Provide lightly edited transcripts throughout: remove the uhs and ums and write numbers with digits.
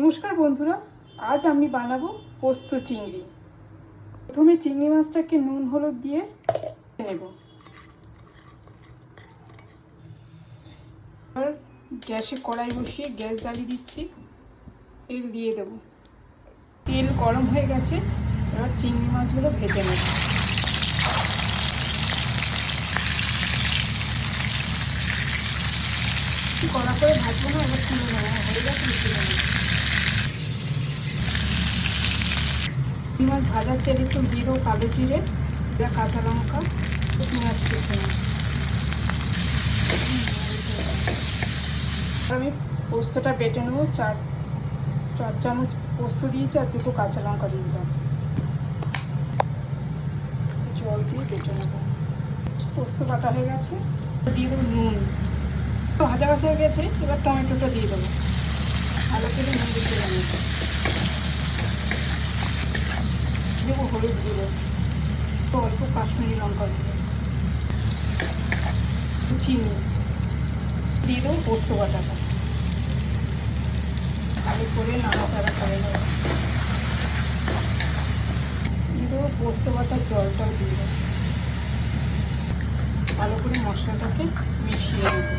নমস্কার বন্ধুরা, আজ আমি বানাবো পোস্ত চিংড়ি। প্রথমে চিংড়ি মাছটাকে নুন হলুদ দিয়ে নেব। আর গ্যাসে কড়াই বসিয়ে গ্যাস জ্বালিয়ে দিচ্ছি, তেল দিয়ে দেবো। তেল গরম হয়ে গেছে, এবার চিংড়ি মাছগুলো ভেজে নেব। কড়া করে ভাজবো না, এবার তুলে নেবো। হয়ে গেছে, তুলে নেব। চিংড়ি মাছ ভাজার তেল একটু দিয়ে দেবো কালো জিরে, কাঁচা লঙ্কা, পেঁয়াজ কেটে নেব। আমি পোস্তটা বেটে নেবো। চার চামচ পোস্ত দিয়েছি আর দুটো কাঁচা লঙ্কা দিয়ে দিলাম। জল দিয়ে বেটে নেবো। পোস্ত বাটা হয়ে গেছে, দিয়ে দেবো নুন। ভাজা ভাজা হয়ে গেছে, এবার টমেটোটা দিয়ে দেবো। ভালো করে নুন দিতে দেবো। দেবো হলুদ গুঁড়ো, অল্প কাশ্মীরি লঙ্কা দেবো, চিনি দিয়ে দেবো। পোস্ত বাটাটা ভালো করে নাড়াচাড়া করে নেবো। দিয়ে দেবো পোস্ত বাটার জলটাও দিয়ে দেবো। ভালো করে মশলাটাকে মিশিয়ে দেবো।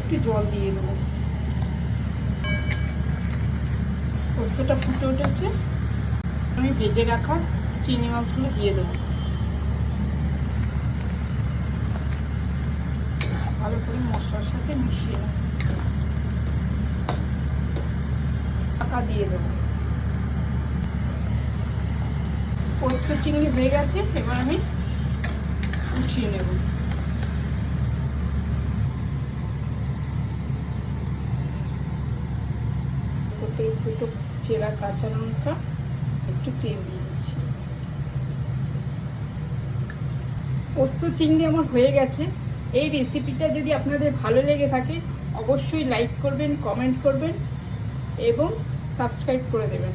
একটু জল দিয়ে দেবো। পোস্তটা ফুটে উঠেছে, আমি ভেজে রাখা চিংড়ি মাছগুলো দিয়ে দেবো। ভালো করে মশলার সাথে মিশিয়ে নেব। ঢাকা দিয়ে দেবো। পোস্ত চিংড়ি হয়ে গেছে, এবার আমি উঠিয়ে নেব। দুটো চেরা কাঁচা লঙ্কা, একটু তেল দিয়ে দিচ্ছি। পোস্ত চিংড়ি আমার হয়ে গেছে। এই রেসিপিটা যদি আপনাদের ভালো লেগে থাকে অবশ্যই লাইক করবেন, কমেন্ট করবেন এবং সাবস্ক্রাইব করে দেবেন।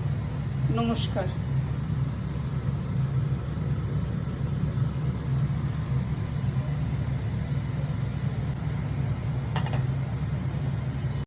নমস্কার।